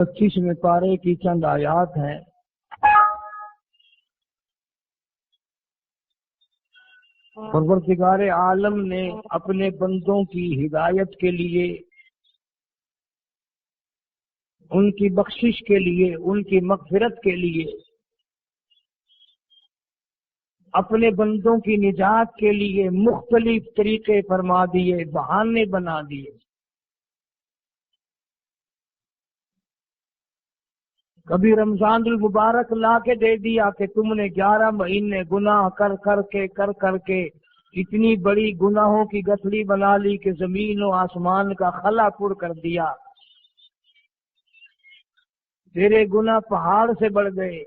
25वें पारे की चंद आयात हैं। परवरदिगार आलम ने अपने बंदों की हिदायत के लिए, उनकी बख्शिश के लिए, उनकी मग़फ़िरत के लिए, अपने बंदों की निजात के लिए मुख्तलिफ तरीके फरमा दिए, बहाने बना दिए। कभी रमजानुल मुबारक ला के दे दिया कि तुमने 11 महीने गुनाह कर करके इतनी बड़ी गुनाहों की गठरी बना ली कि जमीन और आसमान का खला पुर कर दिया। तेरे गुनाह पहाड़ से बढ़ गए,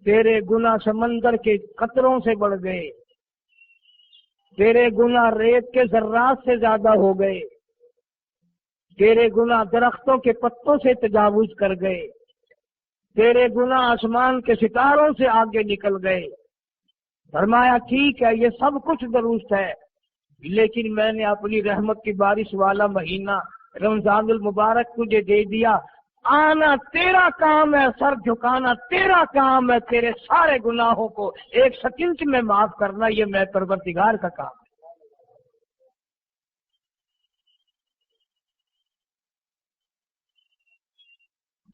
तेरे गुनाह समंदर के कतरों से बढ़ गए, तेरे गुनाह रेत के जर्रात से ज्यादा हो गए, तेरे गुनाह दरख्तों के पत्तों से तजावुज कर गए, तेरे गुनाह आसमान के सितारों से आगे निकल गए। फरमाया ठीक है, ये सब कुछ दुरुस्त है, लेकिन मैंने अपनी रहमत की बारिश वाला महीना रमजानुल मुबारक तुझे दे दिया। आना तेरा काम है, सर झुकाना तेरा काम है, तेरे सारे गुनाहों को एक सेकंड में माफ करना ये मैं परवरदिगार का काम है।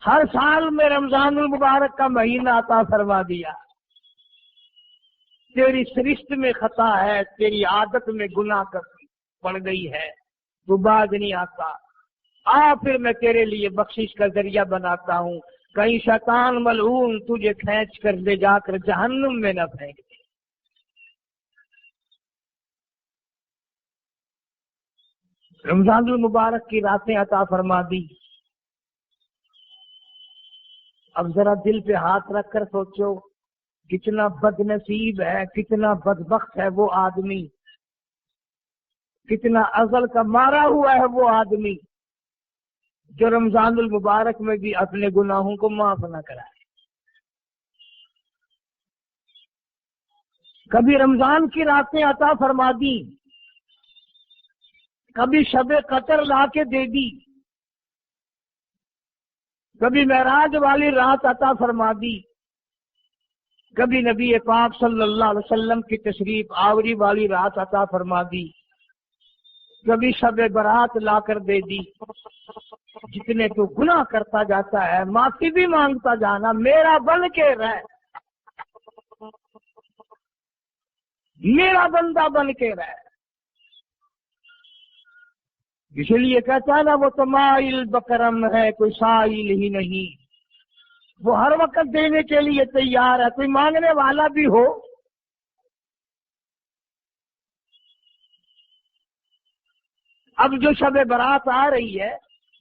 हर साल में रमजानुल मुबारक का महीना अता फरमा दिया। तेरी सरिश्त में खता है, तेरी आदत में गुनाह पड़ गई है, तू बाज नहीं आता, आ फिर मैं तेरे लिए बख्शिश का जरिया बनाता हूँ, कहीं शैतान मलऊन तुझे खींच कर ले जाकर जहन्नुम में न फेंक दे। रमजानुल मुबारक की रातें अता फरमा दी। अब जरा दिल पे हाथ रखकर सोचो, कितना बदनसीब है, कितना बदबख्त है वो आदमी, कितना अज़ल का मारा हुआ है वो आदमी जो रमजानुल मुबारक में भी अपने गुनाहों को माफ न कराए। कभी रमजान की रातें अता फरमा दी, कभी शबे कतर ला के दे दी, कभी मेराज वाली रात अता फरमा दी, कभी नबी पाक सल्लल्लाहु अलैहि वसल्लम की तशरीफ आवरी वाली रात अता फरमा दी, कभी शबे बरात लाकर दे दी। जितने तू गुनाह करता जाता है माफी भी मांगता जाना, मेरा बन के रह, मेरा बंदा बन के रह। इसलिए कहता है ना, वो तो माइल बकरम है, कोई साइल ही नहीं। वो हर वक्त देने के लिए तैयार है, कोई मांगने वाला भी हो। अब जो शब बरात आ रही है,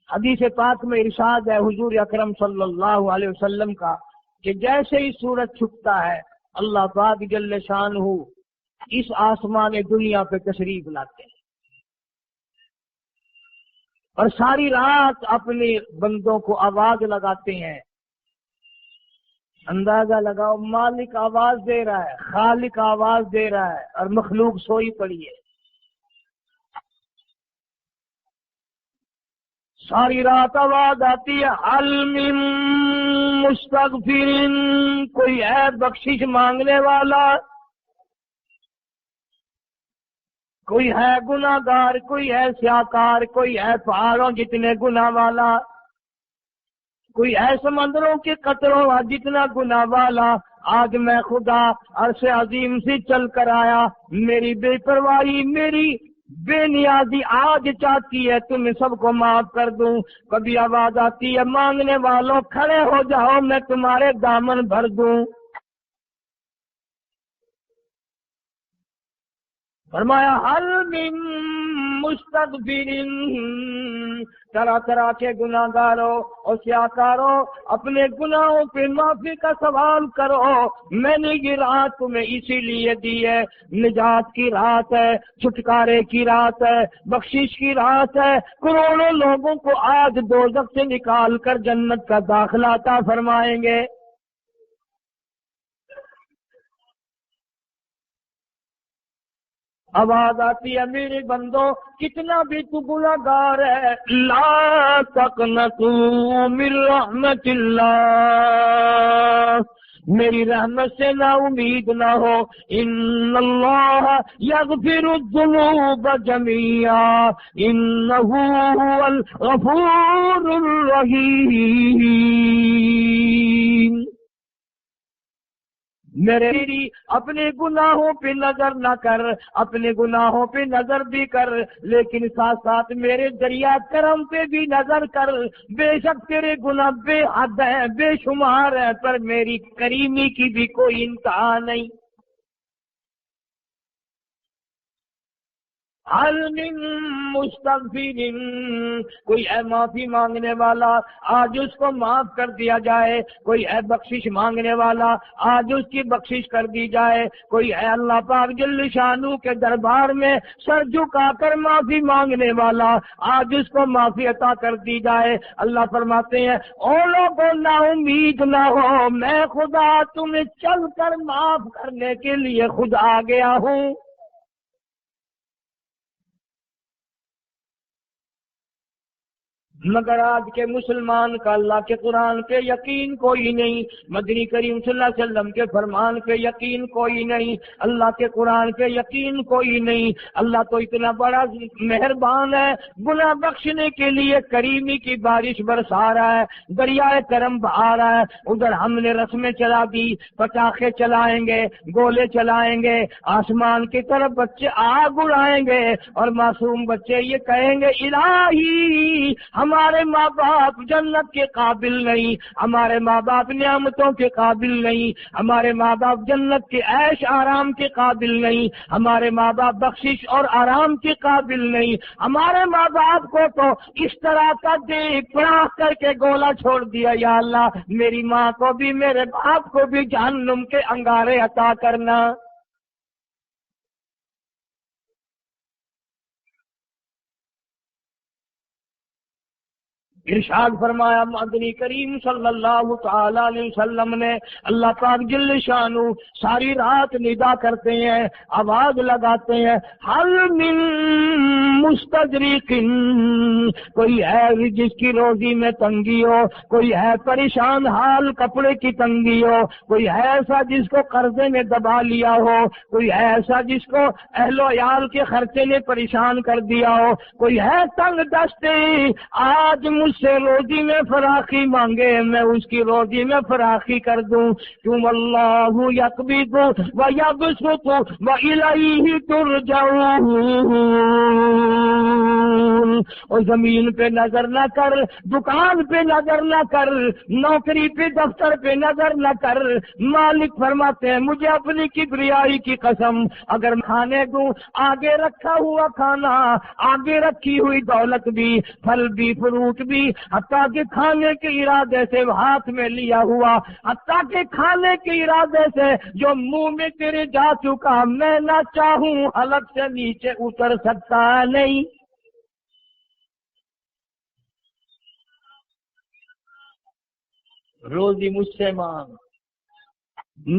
हदीस पाक में इरशाद है हुजूर अकरम सल्लल्लाहु अलैहि वसल्लम का कि जैसे ही सूरज छुपता है अल्लाह पाक जल्ले शानहू इस आसमान दुनिया पे तशरीफ लाते हैं और सारी रात अपने बंदों को आवाज लगाते हैं। अंदाजा लगाओ, मालिक आवाज दे रहा है, खालिक आवाज दे रहा है और मखलूक सोई पड़ी है। सारी रात आवाज आती है, हल मिन मुस्तगफिरिन, कोई है बख्शिश मांगने वाला, कोई है गुनाहगार, कोई है स्याकार, कोई है पहाड़ों जितने गुनाह वाला, कोई है समंदरों के कतरों जितना गुनाह वाला। आज मैं खुदा अर्श अजीम से चल कर आया, मेरी बेपरवाही, मेरी बेनियाजी आज चाहती है तुम्हें सबको माफ कर दूं। कभी आवाज आती है, मांगने वालों खड़े हो जाओ, मैं तुम्हारे दामन भर दूं। फरमाया हल मिन मुस्तगफिरिन, तरह तरह के गुनाहगारों और स्याकारों अपने गुनाहों पे माफी का सवाल करो। मैंने ये रात तुम्हें इसीलिए दी है, निजात की रात है, छुटकारे की रात है, बख्शिश की रात है। करोड़ों लोगों को आज दोज़ख से निकाल कर जन्नत का दाखिला अता फरमाएंगे। آواز آتی ہے میرے بندو کتنا بھی تو گناہگار ہے، لا تقنطوا من رحمت اللہ، میری رحمت سے نا امید نہ ہو، ان اللہ یغفر الذنوب جميعا انہ هو الغفور الرحیم۔ میری اپنے گناہوں پہ نظر نہ کر، اپنے گناہوں پہ نظر بھی کر، لیکن ساتھ ساتھ میرے دریا کرم پہ بھی نظر کر۔ بے شک تیرے گناہ بے حد ہیں، بے شمار ہیں، پر میری کریمی کی بھی کوئی انتہا نہیں۔ حل من مستغفر، کوئی ہے معافی مانگنے والا، آج اس کو معاف کر دیا جائے، کوئی ہے بخشش مانگنے والا، آج اس کی بخشش کر دی جائے، کوئی ہے اللہ پاک جل شانو کے دربار میں سر جھکا کر معافی مانگنے والا، آج اس کو معافی عطا کر دی جائے۔ اللہ فرماتے ہیں او لوگوں نا امید نہ ہو، میں خدا تمہیں چل کر معاف کرنے کے لیے خود آ گیا ہوں۔ مگر آج کے مسلمان کا اللہ کے قرآن پہ یقین کوئی نہیں، مدنی کریم صلی اللہ علیہ وسلم کے فرمان پہ یقین کوئی نہیں، اللہ کے قرآن پہ یقین کوئی نہیں۔ اللہ تو اتنا بڑا مہربان ہے، گناہ بخشنے کے لیے کریمی کی بارش برسا رہا ہے، دریائے کرم بہا رہا ہے۔ ادھر ہم نے رسمیں چلا دی، پٹاخے چلائیں گے، گولے چلائیں گے، آسمان کی طرف بچے آگ اڑائیں گے، اور معصوم بچے یہ کہیں گے الہی ہمارے ماں باپ جنت کے قابل نہیں، ہمارے ماں باپ نعمتوں کے قابل نہیں، ہمارے ماں باپ جنت کے عیش آرام کے قابل نہیں، ہمارے ماں باپ بخشش اور آرام کے قابل نہیں، ہمارے ماں باپ کو تو اس طرح کا دے پڑا کر کے گولا چھوڑ دیا، یا اللہ میری ماں کو بھی میرے باپ کو بھی جہنم کے انگارے عطا کرنا۔ ارشاد فرمایا مدنی کریم صلی اللہ تعالی علیہ وسلم نے، اللہ پاک جل شانو ساری رات ندا کرتے ہیں، آواز لگاتے ہیں حل من مستدرک، کوئی ہے جس کی روزی میں تنگی ہو، کوئی ہے پریشان حال کپڑے کی تنگی ہو، کوئی ہے ایسا جس کو قرضے میں دبا لیا ہو، کوئی ہے ایسا جس کو اہل و عیال کے خرچے نے پریشان کر دیا ہو، کوئی ہے تنگ دستے، آج مجھ سے روزی میں فراخی مانگے، میں اس کی روزی میں فراخی کر دوں، کیوں اللہ یقبض و یبسط و الیہ ترجعون۔ اور زمین پہ نظر نہ کر، دکان پہ نظر نہ کر، نوکری پہ دفتر پہ نظر نہ کر، مالک فرماتے ہیں مجھے اپنی کبریائی کی قسم، اگر کھانے دوں آگے رکھا ہوا کھانا، آگے رکھی ہوئی دولت بھی، پھل بھی، فروٹ بھی، حتیٰ کہ کھانے کے ارادے سے ہاتھ میں لیا ہوا، حتیٰ کہ کھانے کے ارادے سے جو منہ میں تیرے جا چکا، میں نہ چاہوں حلق سے نیچے اتر سکتا نہیں۔ روزی مجھ سے مانگ،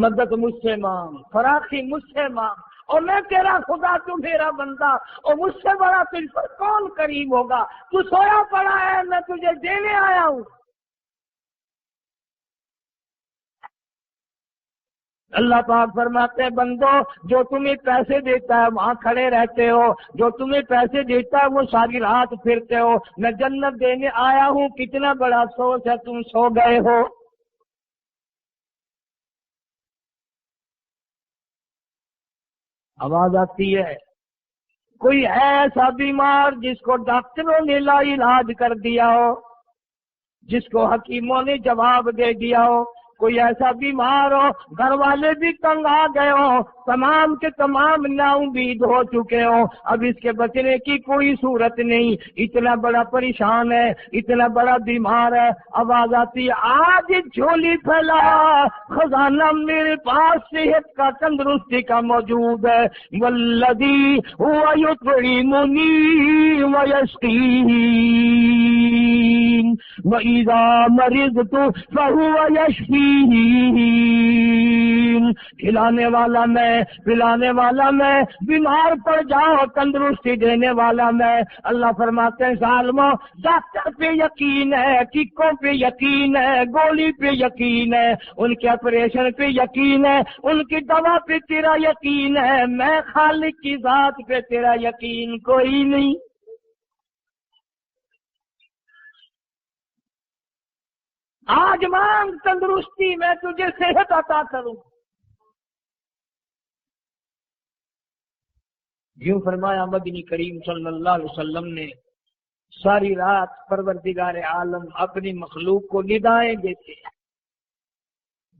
مدد مجھ سے مانگ، فراخی مجھ سے مانگ، اور میں تیرا خدا، تو میرا بندہ، اور مجھ سے بڑا تجھ پر کون کریم ہوگا؟ تو سویا پڑا ہے، میں تجھے دینے آیا ہوں۔ اللہ پاک فرماتے ہیں بندو جو تمہیں پیسے دیتا ہے وہاں کھڑے رہتے ہو، جو تمہیں پیسے دیتا ہے وہ ساری رات پھرتے ہو، میں جنت دینے آیا ہوں، کتنا بڑا افسوس ہے تم سو گئے ہو۔ آواز آتی ہے کوئی ہے ایسا بیمار جس کو ڈاکٹروں نے لا علاج کر دیا ہو، جس کو حکیموں نے جواب دے دیا ہو، کوئی ایسا بیمار ہو گھر والے بھی تنگ آ گئے ہو، تمام کے تمام نا امید ہو چکے ہو، اب اس کے بچنے کی کوئی صورت نہیں، اتنا بڑا پریشان ہے، اتنا بڑا بیمار ہے، آواز آتی ہے آج جھولی پھیلا، خزانہ میرے پاس صحت کا، تندرستی کا موجود ہے، والذی هو یطعمنی ویسقین وَإِذَا مَرِضْتُ فَهُوَ يَشْفِينِ۔ کھلانے والا میں، پلانے والا میں، بیمار پڑ جاؤ تندرستی دینے والا میں۔ اللہ فرماتے ہیں ظالموں، ڈاکٹر پہ یقین ہے، ٹیکوں پہ یقین ہے، گولی پہ یقین ہے، ان کے آپریشن پہ یقین ہے، ان کی دوا پہ تیرا یقین ہے، میں خالق کی ذات پہ تیرا یقین کوئی نہیں۔ آج مانگ تندرستی، میں تجھے صحت عطا کروں۔ یوں فرمایا مدنی کریم صلی اللہ علیہ وسلم نے۔ ساری رات پروردگار عالم اپنی مخلوق کو ندائیں دیتے ہیں،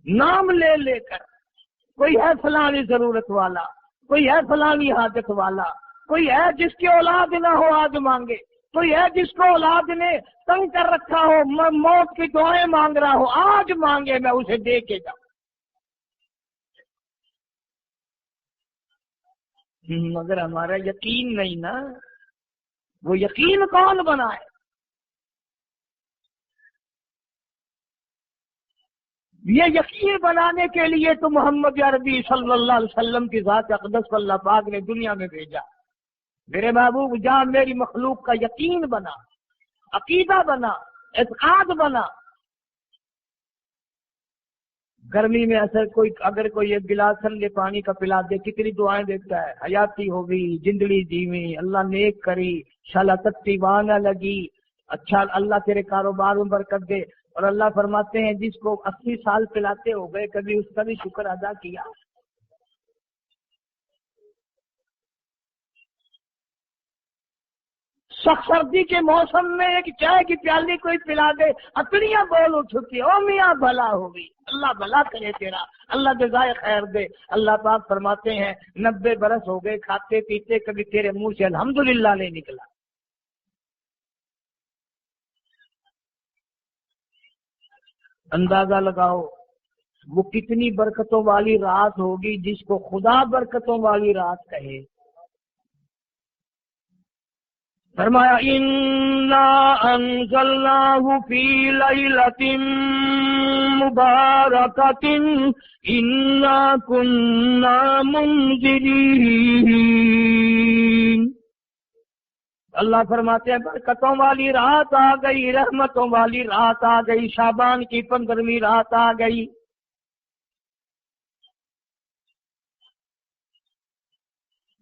نام لے لے کر۔ کوئی ہے فلانی ضرورت والا، کوئی ہے فلانی حاجت والا، کوئی ہے جس کی اولاد نہ ہو آج مانگے، کوئی ہے جس کو اولاد نے تنگ کر رکھا ہو، موت کی دعائیں مانگ رہا ہو، آج مانگے میں اسے دے کے جاؤں۔ مگر ہمارا یقین نہیں نا، وہ یقین کون بنائے؟ یہ یقین بنانے کے لیے تو محمد عربی صلی اللہ علیہ وسلم کی ذات اقدس کو اللہ پاک نے دنیا میں بھیجا۔ میرے محبوب جہاں میری مخلوق کا یقین بنا، عقیدہ بنا، اعتقاد بنا۔ گرمی میں اگر کوئی ایک گلاس ٹھنڈے پانی کا پلا دے، کتنی دعائیں دیتا ہے، حیاتی ہوگی، جندڑی دیویں، اللہ نیک کری، شالا تتی وانا لگی، اچھا اللہ تیرے کاروبار میں برکت دے۔ اور اللہ فرماتے ہیں جس کو 80 سال پلاتے ہو گئے، کبھی اس کا بھی شکر ادا کیا؟ سخت سردی کے موسم میں ایک چائے کی پیالی کوئی پلا دے، اکڑیاں بول اٹھتی، او میاں بھلا ہوگی، اللہ بھلا کرے تیرا، اللہ جزائے خیر دے۔ اللہ پاک فرماتے ہیں 90 برس ہو گئے کھاتے پیتے، کبھی تیرے منہ سے الحمدللہ نہیں نکلا۔ اندازہ لگاؤ وہ کتنی برکتوں والی رات ہوگی جس کو خدا برکتوں والی رات کہے۔ فرمایا انا انزلناہ فی لیلۃ مبارکۃ انا کننا منذرین۔ اللہ فرماتے ہیں برکتوں والی رات آ گئی، رحمتوں والی رات آ گئی، شعبان کی 15ویں رات آ گئی۔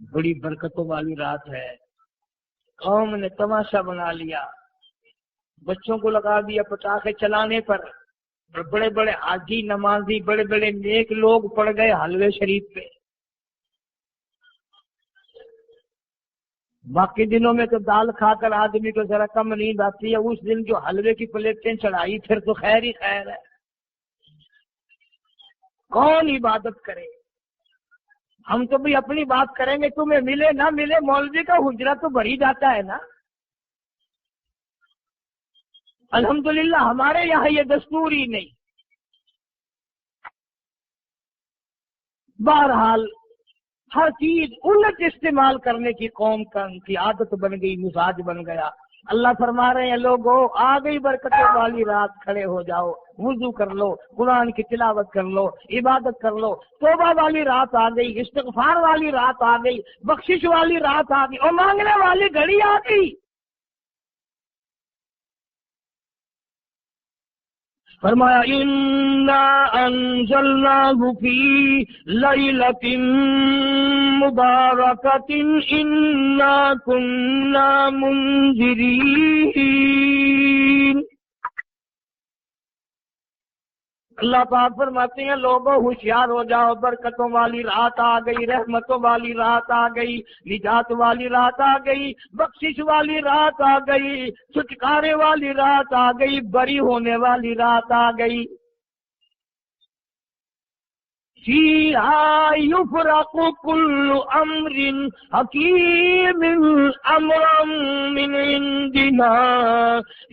بڑی برکتوں والی رات ہے۔ قوم نے تماشا بنا لیا، بچوں کو لگا دیا پٹاخے چلانے پر، بڑے بڑے حاجی نمازی، بڑے بڑے نیک لوگ پڑ گئے حلوے شریف پہ۔ باقی دنوں میں تو دال کھا کر آدمی کو ذرا کم نیند آتی ہے، اس دن جو حلوے کی پلیٹیں چڑھائی پھر تو خیر ہی خیر ہے۔ کون عبادت کرے؟ ہم تو بھی اپنی بات کریں گے، تمہیں ملے نہ ملے مولوی کا حجرہ تو بھر ہی جاتا ہے نا۔ الحمدللہ ہمارے یہاں یہ دستور ہی نہیں۔ بہرحال ہر چیز الٹ استعمال کرنے کی قوم کی عادت بن گئی، مزاج بن گیا۔ اللہ فرما رہے ہیں لوگوں آ گئی برکتوں والی رات، کھڑے ہو جاؤ، وضو کر لو، قرآن کی تلاوت کر لو، عبادت کر لو، توبہ والی رات آ گئی، استغفار والی رات آ گئی، بخشش والی رات آ گئی، اور مانگنے والی گھڑی آ گئی۔ فرمایا انا انزلناہ فی لیلۃ مبارکۃ انا کننا منذرین۔ اللہ پاک فرماتے ہیں لوگوں ہوشیار ہو جاؤ، برکتوں والی رات آ گئی، رحمتوں والی رات آ گئی، نجات والی رات آ گئی، بخشش والی رات آ گئی، چھٹکارے والی رات آ گئی، بری ہونے والی رات آ گئی۔ فیہا یفرق کل امر حکیم امرا من عندنا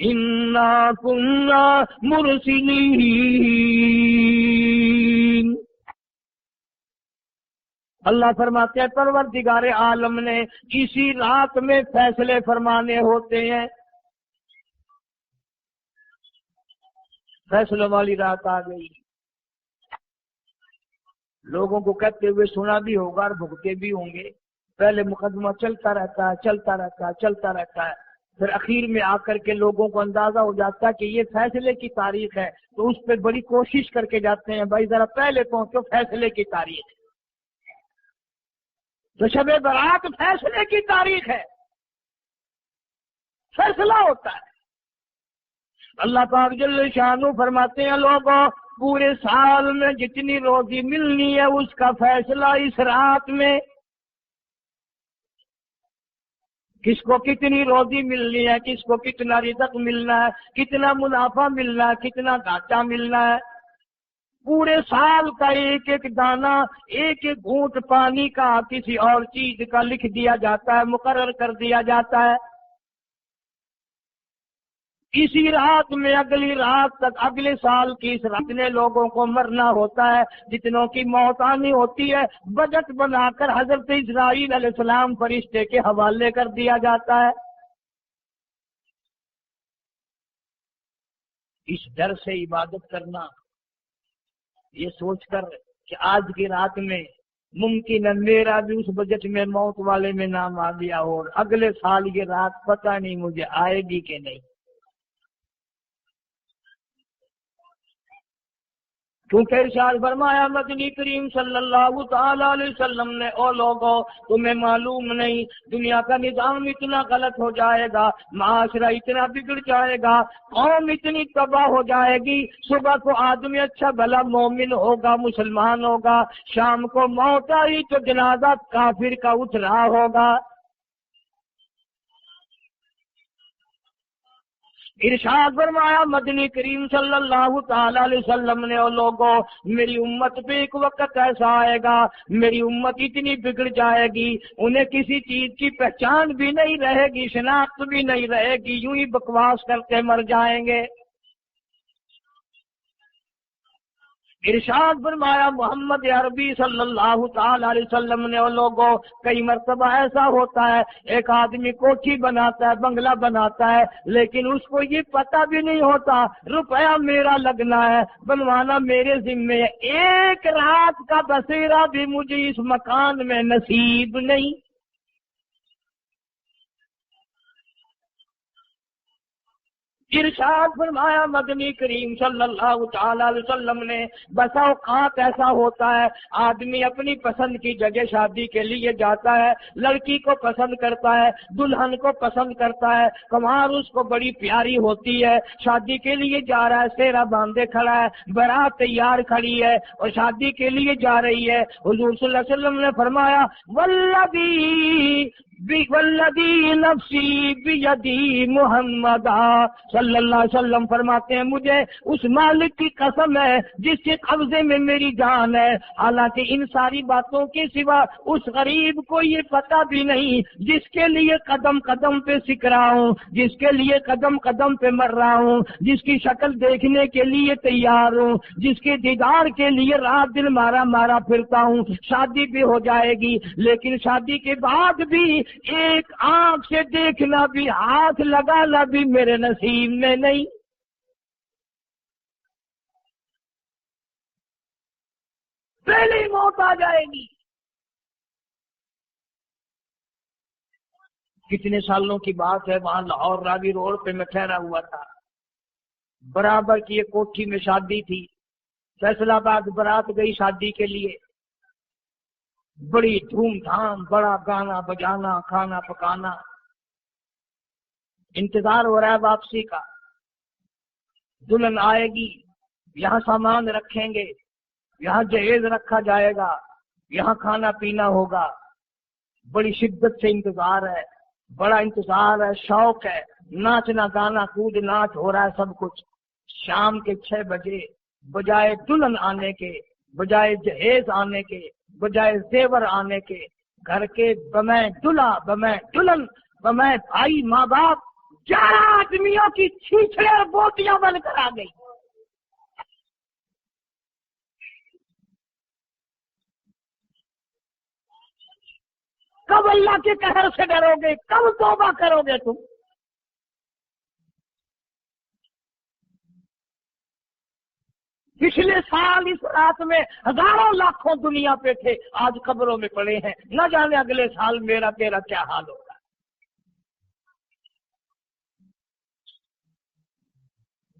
انا کنا مرسلین۔ اللہ فرماتے ہیں پروردگار عالم نے اسی رات میں فیصلے فرمانے ہوتے ہیں۔ فیصلوں والی رات آ گئی، लोगों को कहते हुए सुना भी होगा और भुगते भी होंगे। पहले मुकदमा चलता रहता है, चलता रहता है, चलता रहता है, फिर आखिर में आकर के लोगों को अंदाजा हो जाता है कि ये फैसले की तारीख है, तो उस पर बड़ी कोशिश करके जाते हैं, भाई जरा पहले पहुंचो, फैसले की तारीख है। तो शबे बारात फैसले की तारीख है, फैसला होता है। अल्लाह पाक जल्ल शानू फरमाते हैं, लोगों पूरे साल में जितनी रोजी मिलनी है उसका फैसला इस रात में। किसको कितनी रोजी मिलनी है, किसको कितना रिज़्क़ मिलना है, कितना मुनाफा मिलना है, कितना घाटा मिलना है, पूरे साल का एक एक दाना, एक एक घूंट पानी का, किसी और चीज का लिख दिया जाता है, मुकर्रर कर दिया जाता है। इसी रात में अगली रात तक, अगले साल की इस रात में लोगों को मरना होता है। जितनों की मौत आनी होती है बजट बनाकर हजरत इस्राईल अलैहिस्सलाम फरिश्ते के हवाले कर दिया जाता है। इस डर से इबादत करना, ये सोचकर कि आज की रात में मुमकिन है मेरा भी उस बजट में मौत वाले में नाम आ गया हो, और अगले साल ये रात पता नहीं मुझे आएगी कि नहीं। क्योंकि इरशाद फरमाया मदनी करीम सल्लल्लाहु तआला अलैहि वसल्लम ने, ओ लोगों तुम्हें मालूम नहीं दुनिया का निजाम इतना गलत हो जाएगा, माशरा इतना बिगड़ जाएगा, कौम इतनी तबाह हो जाएगी। सुबह को आदमी अच्छा भला मोमिन होगा, मुसलमान होगा, शाम को मौत आई तो जनाजा काफिर का उठ रहा होगा। इरशाद फरमाया मदनी करीम सल्लल्लाहु तआला अलैहि वसल्लम ने, ओ लोगों मेरी उम्मत पे एक वक्त ऐसा आएगा, मेरी उम्मत इतनी बिगड़ जाएगी, उन्हें किसी चीज की पहचान भी नहीं रहेगी, शिनाख्त भी नहीं रहेगी, यूं ही बकवास करके मर जाएंगे। इरशाद फरमाया मोहम्मद अरबी सल्लल्लाहु ताला अलैहि वसल्लम ने, और लोगों कई मर्तबा ऐसा होता है एक आदमी कोठी बनाता है, बंगला बनाता है, लेकिन उसको ये पता भी नहीं होता रुपया मेरा लगना है, बनवाना मेरे जिम्मे है, एक रात का बसेरा भी मुझे इस मकान में नसीब नहीं। इरशाद फरमाया मदनी करीम सल्लल्लाहु ताला अलैहि वसल्लम ने, बसा औकात ऐसा होता है आदमी अपनी पसंद की जगह शादी के लिए जाता है, लड़की को पसंद करता है, दुल्हन को पसंद करता है, कमार उसको बड़ी प्यारी होती है, शादी के लिए जा रहा है, सेहरा बांधे खड़ा है, बारात तैयार खड़ी है और शादी के लिए जा रही है। हुजूर सल्लल्लाहु अलैहि वसल्लम ने फरमाया वल्लदी नफ्सी बियदी मुहम्मदा सल्लल्लाहु अलैहि वसल्लम फरमाते हैं, मुझे उस मालिक की कसम है जिसके कब्जे में मेरी जान है, हालांकि इन सारी बातों के सिवा उस गरीब को ये पता भी नहीं जिसके लिए कदम कदम पे सीख रहा हूँ, जिसके लिए कदम कदम पे मर रहा हूँ, जिसकी शक्ल देखने के लिए तैयार हूँ, जिसके दीदार के लिए रात दिन मारा मारा फिरता हूँ। शादी भी हो जाएगी लेकिन शादी के बाद भी एक आंख से देखना भी, हाथ लगाना भी मेरे नसीब में नहीं। पहले ही मौत आ जाएगी। कितने सालों की बात है, वहां लाहौर रावी रोड पे मैं ठहरा हुआ था, बराबर की एक कोठी में शादी थी, फैसलाबाद बारात गई शादी के लिए, बड़ी धूमधाम, बड़ा गाना बजाना, खाना पकाना, इंतजार हो रहा है वापसी का, दुल्हन आएगी, यहाँ सामान रखेंगे, यहाँ जहेज रखा जाएगा, यहाँ खाना पीना होगा, बड़ी शिद्दत से इंतजार है, बड़ा इंतजार है, शौक है, नाचना गाना कूद नाच हो रहा है सब कुछ। शाम के 6 बजे बजाय दुल्हन आने के, बजाय जहेज आने के, बजाय जेवर आने के, घर के बमै दुल्हा, बमै दुल्हन, बमै भाई माँ बाप 11 आदमियों की छीछड़े और बोटियां बनकर आ गई। कब अल्लाह के कहर से डरोगे, कब तौबा करोगे तुम? पिछले साल इस रात में हजारों लाखों दुनिया पे थे, आज कब्रों में पड़े हैं, न जाने अगले साल मेरा तेरा क्या हाल होगा।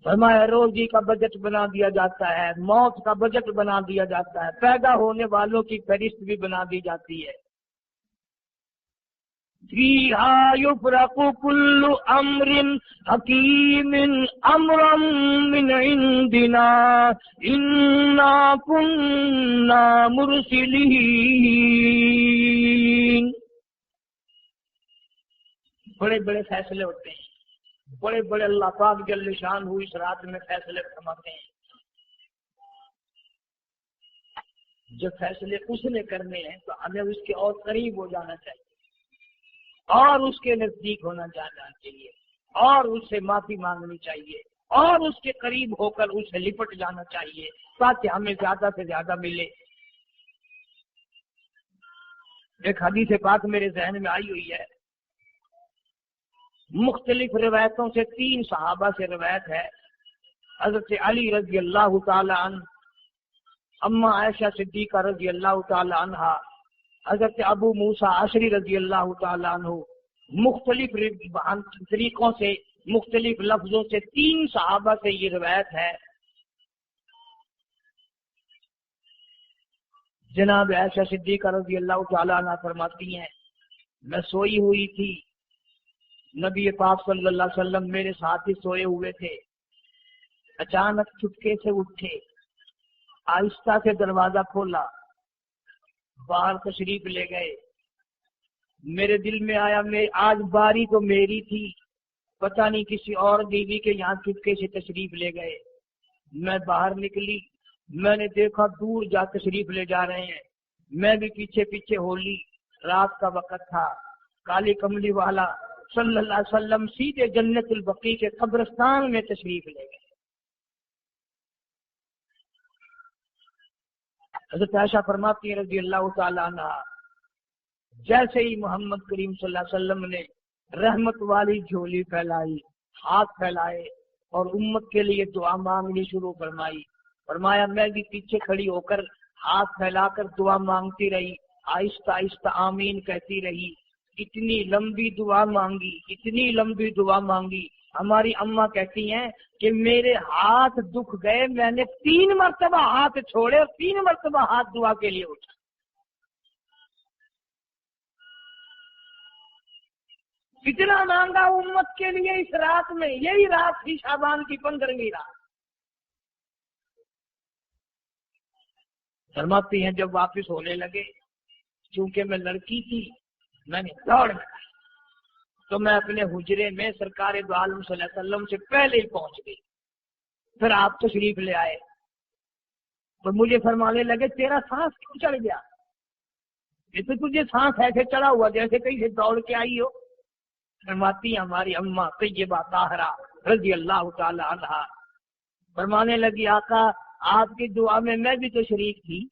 फरमाया रोजी का बजट बना दिया जाता है, मौत का बजट बना दिया जाता है, पैदा होने वालों की फहरिस्त भी बना दी जाती है। फीहा युफरकु कुल्लु अम्रिन हकीमिन अम्रम मिन इंदिना इन्ना कुन्ना मुरसिलीन। बड़े बड़े फैसले होते हैं, बड़े बड़े अल्लाह पाक जल्ल शान हुई इस रात में फैसले फरमाते हैं। जब फैसले उसने करने हैं तो हमें उसके और करीब हो जाना चाहिए और उसके नजदीक होना जाना चाहिए और उससे माफी मांगनी चाहिए और उसके करीब होकर उससे लिपट जाना चाहिए ताकि हमें ज्यादा से ज्यादा मिले। एक हदीस पाक मेरे जहन में आई हुई है, मुख्तलिफ रिवायतों से 3 सहाबा से रिवायत है। हजरत अली रजी अल्लाह ताला अन्हु, अम्मा आयशा सिद्दीका रजी अल्लाह ताला अन्हा, हजरत अबू मूसा अशरी रजी अल्लाह ताला अन्हु, मुख्तलिफ तरीकों से मुख्तलिफ लफ्जों से 3 सहाबा से ये रिवायत है। जनाब आयशा सिद्दीका रजी अल्लाह ताला अन्हा फरमाती हैं, मैं सोई हुई थी, नबी पाक सल्लल्लाहु अलैहि वसल्लम मेरे साथ ही सोए हुए थे। अचानक चुपके से उठे, आहिस्ता से दरवाजा खोला, बाहर तशरीफ ले गए। मेरे दिल में आया मैं आज बारी तो मेरी थी, पता नहीं किसी और बीवी के यहाँ चुपके से तशरीफ ले गए। मैं बाहर निकली, मैंने देखा दूर जा तशरीफ ले जा रहे हैं, मैं भी पीछे पीछे हो ली। रात का वक्त था, काली कमली वाला सल्लल्लाहु अलैहि वसल्लम सीधे जन्नतुल बकी के कब्रिस्तान में तशरीफ ले गए। हज़रत आयशा फरमाती है रज़ी अल्लाह ताला अन्हा, जैसे ही मोहम्मद करीम सल्लल्लाहु अलैहि वसल्लम ने रहमत वाली झोली फैलाई, हाथ फैलाए और उम्मत के लिए दुआ मांगनी शुरू फरमाई। फरमाया मैं भी पीछे खड़ी होकर हाथ फैलाकर दुआ मांगती रही, आहिस्ता आहिस्ता आमीन कहती रही। इतनी लंबी दुआ मांगी, इतनी लंबी दुआ मांगी, हमारी अम्मा कहती हैं कि मेरे हाथ दुख गए, मैंने 3 मरतबा हाथ छोड़े और 3 मरतबा हाथ दुआ के लिए उठा। इतना मांगा उम्मत के लिए इस रात में। यही रात थी शाबान की 15वीं रात। फरमाती हैं जब वापिस होने लगे, चूंकि मैं लड़की थी, मैंने दौड़ लगाई तो मैं अपने हुजरे में सरकार दो आलम सल्लल्लाहु अलैहि वसल्लम से पहले ही पहुंच गई। फिर आप तशरीफ ले आए तो मुझे फरमाने लगे तेरा सांस क्यों चढ़ गया? ये तो तुझे सांस ऐसे चढ़ा हुआ जैसे कहीं से दौड़ के आई हो। फरमाती हमारी अम्मा तैयबा ताहरा रज़ी अल्लाह ताला अन्हा, फरमाने लगी आका आपकी दुआ में मैं भी तो शरीक थी।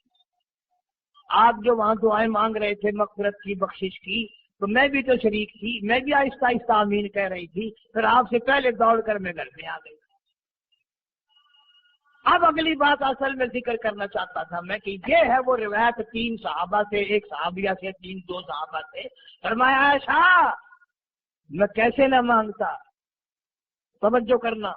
आप जो वहां दुआएं मांग रहे थे मग़फ़िरत की, बख्शिश की, तो मैं भी तो शरीक थी, मैं भी आहिस्ता आहिस्ता आमीन कह रही थी। फिर आपसे पहले दौड़कर मैं घर में आ गई। अब अगली बात असल में जिक्र करना चाहता था मैं कि ये है वो रिवायत 3 सहाबा से, एक सहाबिया से, 2 सहाबा से। फरमाया आयशा मैं कैसे न मांगता, तवज्जो करना,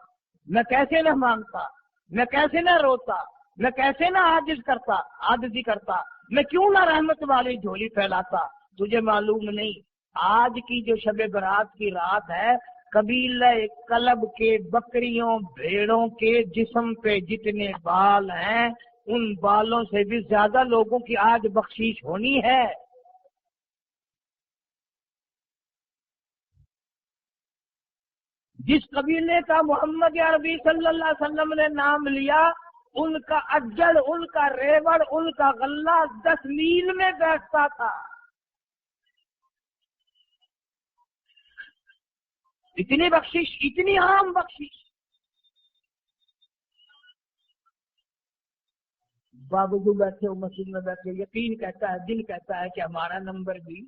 मैं कैसे न मांगता, मैं कैसे न रोता, मैं कैसे न आजिज़ी करता, मैं क्यों ना रहमत वाली झोली फैलाता। तुझे मालूम नहीं आज की जो शब बरात की रात है, कबीले कलब के बकरियों भेड़ों के जिस्म पे जितने बाल हैं उन बालों से भी ज्यादा लोगों की आज बख्शीश होनी है। जिस कबीले का मोहम्मद अरबी सल्लल्लाहु अलैहि वसल्लम ने नाम लिया, उनका अज्जल, उनका रेवड़, उनका गल्ला 10 मील में बैठता था। इतनी बख्शिश, इतनी आम बख्शिश। बाबू बैठे हो मस्जिद में बैठे, यकीन कहता है, दिल कहता है कि हमारा नंबर भी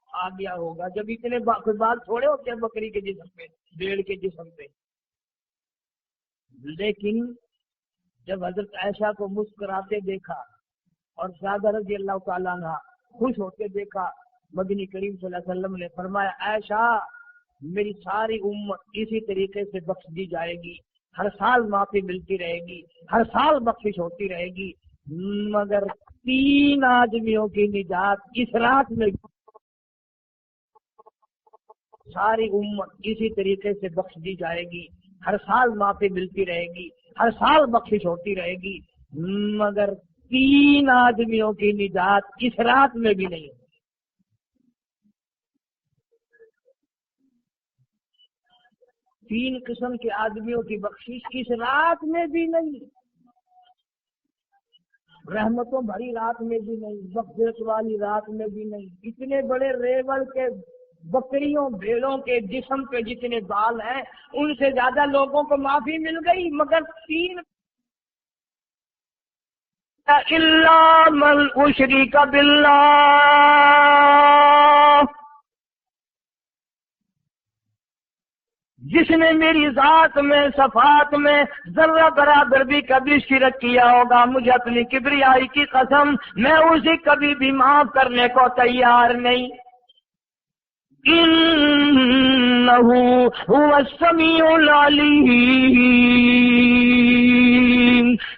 आ गया होगा। जब इतने बाल थोड़े होते हैं बकरी के जिस्म पे, भेड़ के जिस्म पे। लेकिन جب حضرت عائشہ کو مسکراتے دیکھا اور زیادہ رضی اللہ تعالیٰ عنہ خوش ہوتے دیکھا، مدنی کریم صلی اللہ علیہ وسلم نے فرمایا عائشہ میری ساری امت اسی طریقے سے بخش دی جائے گی، ہر سال معافی ملتی رہے گی، ہر سال بخشش ہوتی رہے گی، مگر 3 آدمیوں کی نجات اس رات میں، ساری امت اسی طریقے سے بخش دی جائے گی، ہر سال معافی ملتی رہے گی، ہر سال بخشش ہوتی رہے گی، مگر 3 آدمیوں کی نجات اس رات میں بھی نہیں۔ 3 قسم کے آدمیوں کی بخشش اس رات میں بھی نہیں، رحمتوں بھری رات میں بھی نہیں، بخشش والی رات میں بھی نہیں۔ اتنے بڑے ریوڑ کے بکریوں بھیڑوں کے جسم پہ جتنے بال ہیں ان سے زیادہ لوگوں کو معافی مل گئی، مگر 3 الا من اشرک باللہ، جس نے میری ذات میں صفات میں ذرہ برابر بھی کبھی شرک کیا ہوگا، مجھے اپنی کبریائی کی قسم میں اسے کبھی بھی معاف کرنے کو تیار نہیں۔ انہ هو السمیع العلیم،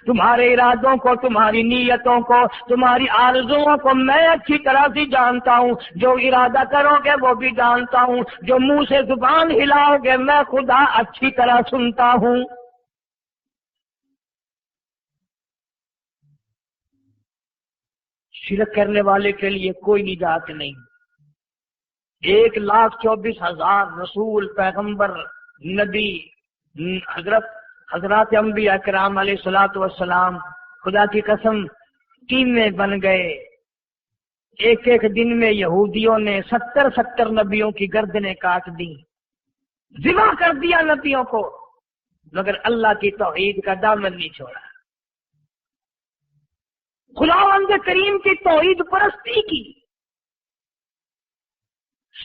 تمہارے ارادوں کو، تمہاری نیتوں کو، تمہاری آرزوؤں کو میں اچھی طرح سے جانتا ہوں، جو ارادہ کرو گے وہ بھی جانتا ہوں، جو منہ سے زبان ہلاؤ گے میں خدا اچھی طرح سنتا ہوں۔ شرک کرنے والے کے لیے کوئی نجات نہیں۔ 1,24,000 رسول، پیغمبر، نبی، حضرات انبیاء کرام علیہ الصلوۃ والسلام خدا کی قسم ٹیمیں بن گئے۔ ایک ایک دن میں یہودیوں نے 70 نبیوں کی گردنیں کاٹ دی، ذبح کر دیا نبیوں کو، مگر اللہ کی توحید کا دامن نہیں چھوڑا، خداوند کریم کی توحید پرستی کی۔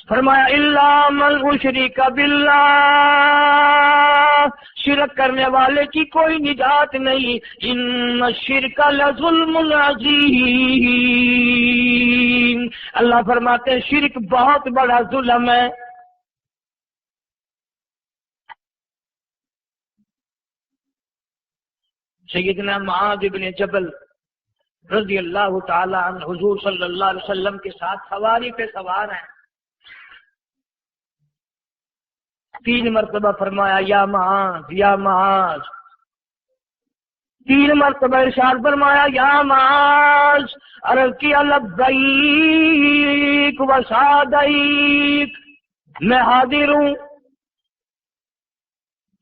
فرمایا الا من اشرک باللہ، شرک کرنے والے کی کوئی نجات نہیں۔ ان الشرک لظلم عظیم، اللہ فرماتے ہیں شرک بہت بڑا ظلم ہے۔ سیدنا معاذ بن جبل رضی اللہ تعالی عنہ حضور صلی اللہ علیہ وسلم کے ساتھ سواری پہ سوار ہیں، 3 مرتبہ فرمایا یا معاذ یا معاذ، 3 مرتبہ ارشاد فرمایا یا معاذ، عرض کیا لبیک و سعدیک، میں حاضر ہوں،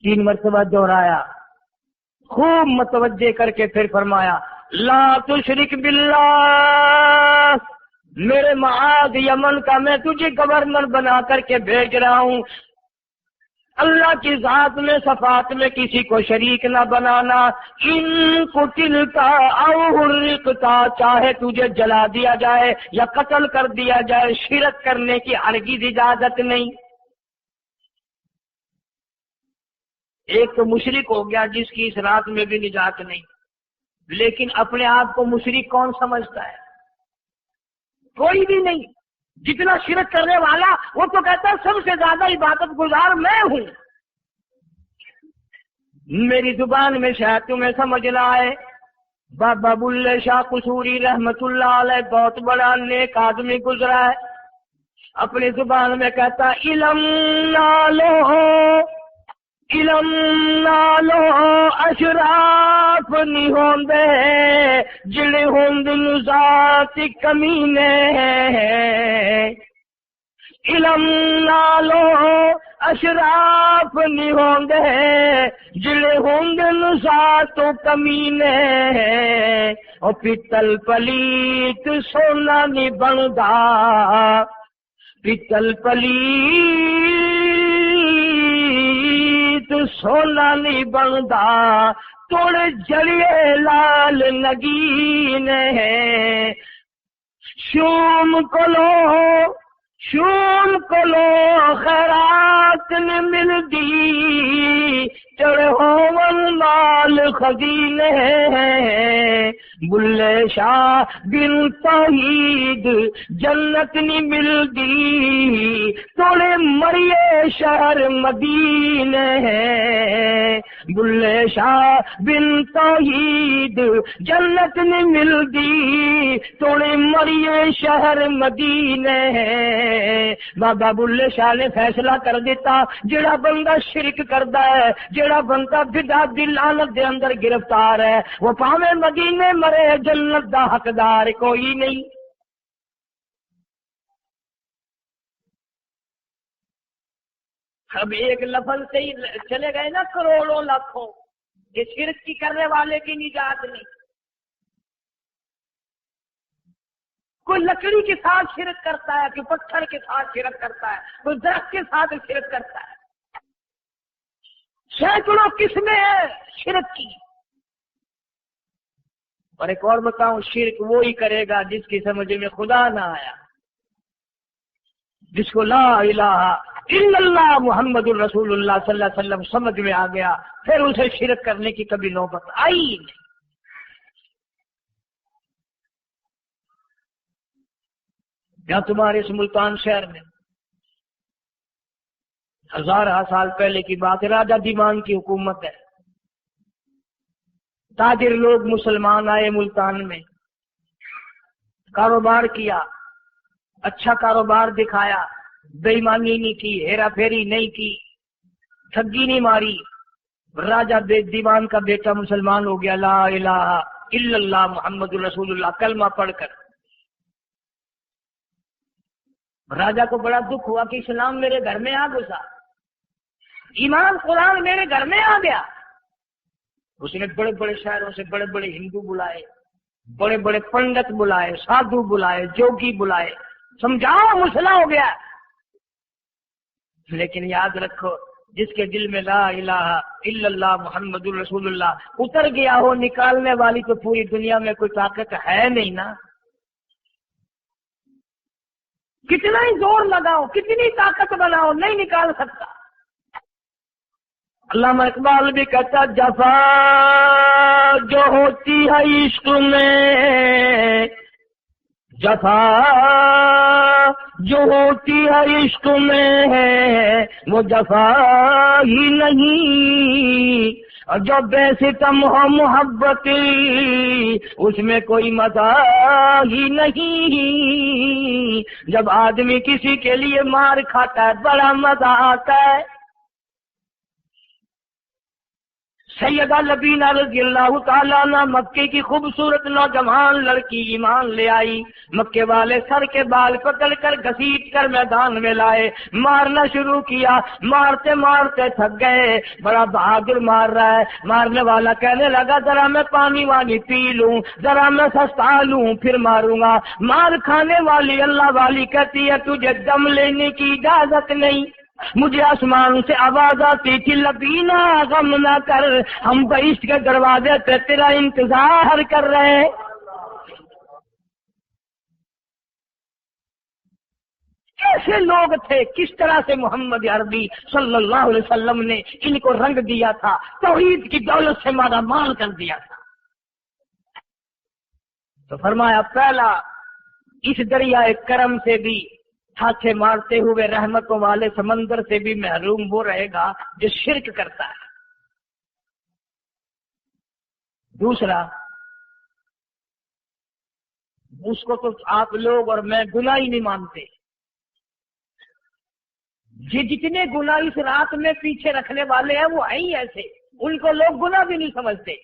3 مرتبہ دہرایا، خوب متوجہ کر کے پھر فرمایا لا تشرک باللہ، میرے معاذ یمن کا میں تجھے گورنر بنا کر کے بھیج رہا ہوں، اللہ کی ذات میں صفات میں کسی کو شریک نہ بنانا۔ ان قتلتا او حرقتا، چاہے تجھے جلا دیا جائے یا قتل کر دیا جائے، شرک کرنے کی ہرگز اجازت نہیں۔ ایک تو مشرک ہو گیا جس کی اس رات میں بھی نجات نہیں، لیکن اپنے آپ کو مشرک کون سمجھتا ہے؟ کوئی بھی نہیں۔ جتنا شرک کرنے والا وہ تو کہتا ہے سب سے زیادہ عبادت گزار میں ہوں۔ میری زبان میں شاید تمہیں سمجھ نہ آئے، بابا بلے شاہ قصوری رحمت اللہ علیہ بہت بڑا نیک آدمی گزرا ہے، اپنی زبان میں کہتا علم نالو علم نالو اشراف نہیں ہوندے جڑے ہوندن ذات کمینے، علم نالو اشراف نہیں ہوندے جڑے ہوندن ذات کمینے، او پیتل پلیت سونا نہیں بندا، پیتل پلیت سونا نہیں بندا، توڑ جڑیے لال نگین ہے، شوم کلو شون کو لو خیرات نے مل دی چڑھو مال خزینے بلے شاہ بن توحید جنت نی مل دی توڑے مریے شہر مدینے بلے شاہ بن توحید جنت نی مل دی توڑے مریے شہر مدینے بابا بلے شاہ نے فیصلہ کر دیتا جڑا بندہ شرک کردا ہے جڑا بندہ بدعت دی لعنت دے اندر گرفتار ہے وہ پاویں مدینے مرے جنت دا حقدار کوئی نہیں. اب ایک لفظ سے ہی چلے گئے نا کروڑوں لاکھوں. یہ شرک کی کرنے والے کی نجات نہیں. کوئی لکڑی کے ساتھ شرک کرتا ہے، کوئی پتھر کے ساتھ شرک کرتا ہے، کوئی درخت کے ساتھ شرک کرتا ہے. سینکڑوں قسمیں ہیں شرک کی. اور ایک اور بتاؤں، شرک وہی کرے گا جس کی سمجھ میں خدا نہ آیا، جس کو لا الہ الا اللہ محمد الرسول اللہ صلی اللہ علیہ وسلم سمجھ میں آ گیا، پھر اسے شرک کرنے کی کبھی نوبت آئی نہیں. یا تمہارے اس ملتان شہر میں ہزارہ سال پہلے کی بات ہے، راجہ دیوان کی حکومت ہے. تاجر لوگ مسلمان آئے ملتان میں، کاروبار کیا، اچھا کاروبار دکھایا، بے ایمانی نہیں کی، ہیرا پھیری نہیں کی، ٹھگی نہیں ماری. راجہ دیوان کا بیٹا مسلمان ہو گیا، لا الہ الا اللہ محمد رسول اللہ کلمہ پڑھ کر. راجہ کو بڑا دکھ ہوا کہ اسلام میرے گھر میں آ گھسا، ایمان قرآن میرے گھر میں آ گیا. اس نے بڑے بڑے شہروں سے بڑے بڑے ہندو بلائے، بڑے بڑے پنڈت بلائے، سادھو بلائے، جوگی بلائے، سمجھاؤ مسئلہ ہو گیا. لیکن یاد رکھو، جس کے دل میں لا الہ الا اللہ محمد الرسول اللہ اتر گیا ہو، نکالنے والی تو پوری دنیا میں کوئی طاقت ہے نہیں نا. کتنا ہی زور لگاؤ، کتنی طاقت بناؤ، نہیں نکال سکتا. علامہ اقبال بھی کہتا، جفا جو ہوتی ہے عشق میں، جفا جو ہوتی ہے عشق میں وہ جفا ہی نہیں، اور جو بے ستم ہو محبت اس میں کوئی مزہ ہی نہیں. جب آدمی کسی کے لیے مار کھاتا ہے بڑا مزہ آتا ہے. سیدہ لبینہ رضی اللہ تعالیٰ عنہ مکے کی خوبصورت نوجوان لڑکی ایمان لے آئی. مکے والے سر کے بال پکڑ کر گھسیٹ کر میدان میں لائے، مارنا شروع کیا. مارتے مارتے تھک گئے، بڑا بہادر مار رہا ہے. مارنے والا کہنے لگا ذرا میں پانی وانی پی لوں، ذرا میں سستا لوں پھر ماروں گا. مار کھانے والی اللہ والی کہتی ہے تجھے دم لینے کی اجازت نہیں. مجھے آسمان سے آواز آتی تھی لبینہ غم نہ کر، ہم بہشت کے دروازے پہ تیرا انتظار کر رہے ہیں. کیسے لوگ تھے، کس طرح سے محمد عربی صلی اللہ علیہ وسلم نے ان کو رنگ دیا تھا، توحید کی دولت سے مالا مال کر دیا تھا. تو فرمایا پہلا اس دریائے کرم سے بھی چھاچے مارتے ہوئے رحمتوں والے سمندر سے بھی محروم وہ رہے گا جو شرک کرتا ہے. دوسرا، اس کو تو آپ لوگ اور میں گناہ ہی نہیں مانتے. یہ جتنے گناہ اس رات میں پیچھے رکھنے والے ہیں وہ ہیں ہی ایسے، ان کو لوگ گناہ بھی نہیں سمجھتے.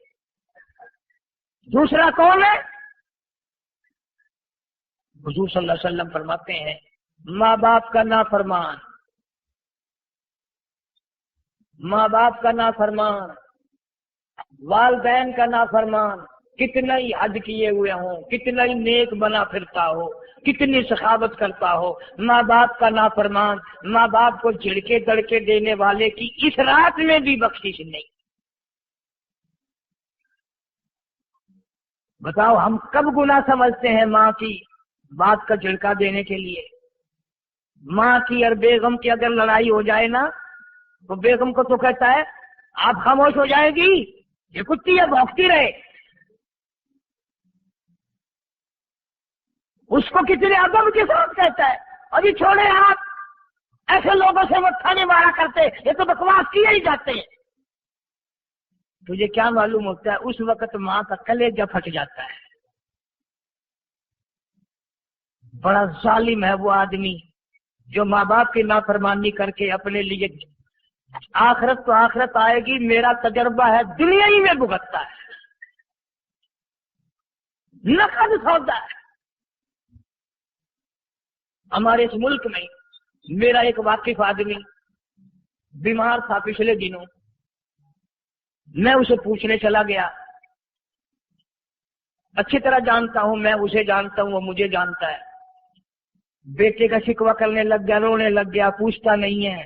دوسرا کون ہے؟ حضور صلی اللہ علیہ وسلم فرماتے ہیں ماں باپ کا نافرمان، ماں باپ کا نافرمان، والدین کا نافرمان، کتنا ہی حج کیے ہوئے ہوں، کتنا ہی نیک بنا پھرتا ہو، کتنی سخاوت کرتا ہو، ماں باپ کا نافرمان، ماں باپ کو جھڑکے دڑکے دینے والے کی اس رات میں بھی بخشش نہیں. بتاؤ ہم کب گناہ سمجھتے ہیں ماں کی بات کا جھڑکا دینے کے لیے؟ माँ की और बेगम की अगर लड़ाई हो जाए ना तो बेगम को तो कहता है आप खामोश हो जाएगी, ये कुत्ती है भौंकती रहे। उसको कितने अदब के साथ कहता है अभी छोड़े आप, ऐसे लोगों से मत्था नहीं मारा करते, ये तो बकवास किए ही जाते हैं। तुझे क्या मालूम होता है उस वक्त माँ का कलेजा फट जाता है। बड़ा जालिम है वो आदमी जो माँ बाप की नाफरमानी करके अपने लिए, आखिरत तो आखिरत आएगी, मेरा तजर्बा है, दुनिया ही में भुगतता है, नकद सौदा है। हमारे इस मुल्क में मेरा एक वाकिफ आदमी बीमार था पिछले दिनों, मैं उसे पूछने चला गया। अच्छी तरह जानता हूं, मैं उसे जानता हूं, वो मुझे जानता है। बेटे का शिकवा करने लग गया, रोने लग गया, पूछता नहीं है,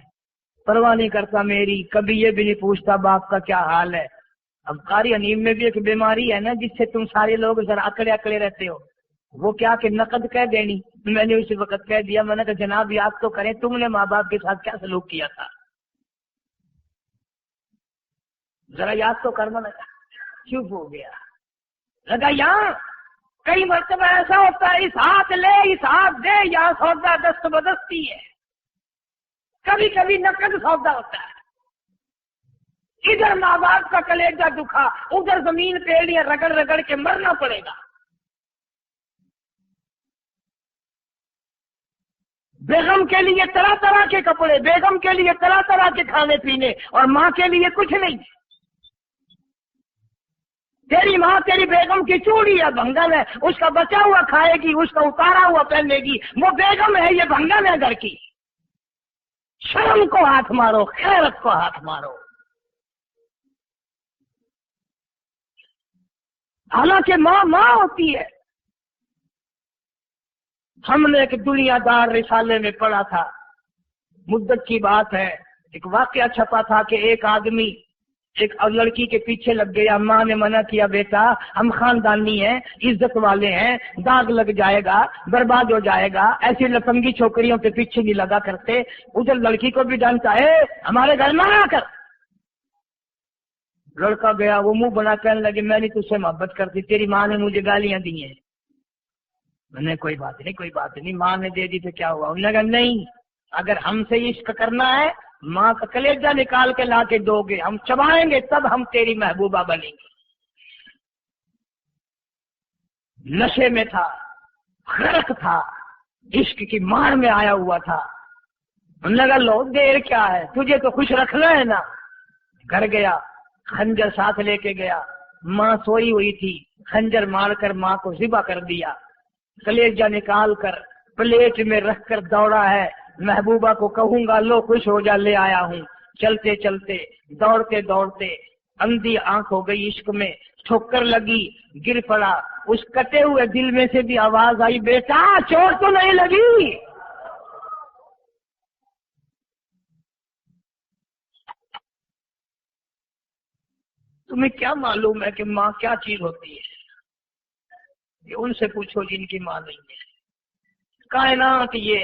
परवाह नहीं करता मेरी, कभी ये भी नहीं पूछता बाप का क्या हाल है। अब कारी अनीम में भी एक बीमारी है ना जिससे तुम सारे लोग जरा अकड़े अकड़े रहते हो। वो क्या कि नकद कह देनी। मैंने उसी वक्त कह दिया, मैंने कहा जनाब याद तो करें तुमने माँ बाप के साथ क्या सलूक किया था, जरा याद तो कर। मैंने चुप हो गया। लगा यहाँ कई मरतबा ऐसा होता है, इस हाथ ले इस हाथ दे, यहाँ सौदा दस्त बदस्ती है। कभी कभी नकद सौदा होता है। इधर माँ बाप का कलेजा दुखा, उधर जमीन पे एड़ियां रगड़ रगड़ के मरना पड़ेगा। बेगम के लिए तरह तरह के कपड़े, बेगम के लिए तरह तरह के खाने पीने, और माँ के लिए कुछ नहीं। तेरी माँ तेरी बेगम की चूड़ी है, भंगन है, उसका बचा हुआ खाएगी, उसका उतारा हुआ पहनेगी। वो बेगम है, ये भंगन है घर की। शर्म को हाथ मारो, खैरत को हाथ मारो। हालांकि माँ माँ होती है। हमने एक दुनियादार रिसाले में पढ़ा था, मुद्दत की बात है, एक वाकया छपा था कि एक आदमी एक लड़की के पीछे लग गया। माँ ने मना किया, बेटा हम खानदानी हैं, इज्जत वाले हैं, दाग लग जाएगा, बर्बाद हो जाएगा, ऐसी लफंगी छोकरियों के पीछे नहीं लगा करते। उधर लड़की को भी डांटा है, हमारे घर में आकर। लड़का गया, वो मुंह बना कहने लगे मैं नहीं तुझसे मोहब्बत करती, तेरी माँ ने मुझे गालियां दी हैं। मैंने कोई बात नहीं कोई बात नहीं, माँ ने दे दी तो क्या हुआ। उन्होंने कहा नहीं, अगर हमसे इश्क करना है माँ का कलेजा निकाल के ला के दोगे, हम चबाएंगे तब हम तेरी महबूबा बनेंगे। नशे में था, गर्क था, इश्क की मार में आया हुआ था। उन्होंने कहा लो देर क्या है, तुझे तो खुश रखना है ना। घर गया, खंजर साथ लेके गया। माँ सोई हुई थी, खंजर मारकर माँ को ज़िबा कर दिया। कलेजा निकाल कर प्लेट में रखकर दौड़ा है, महबूबा को कहूंगा लो खुश हो जा, ले आया हूँ। चलते चलते दौड़ते दौड़ते अंधी आंख हो गई इश्क में, ठोकर लगी, गिर पड़ा। उस कटे हुए दिल में से भी आवाज आई, बेटा चोट तो नहीं लगी। तुम्हें क्या मालूम है कि माँ क्या चीज होती है? ये उनसे पूछो जिनकी माँ नहीं है। कायनात ये है।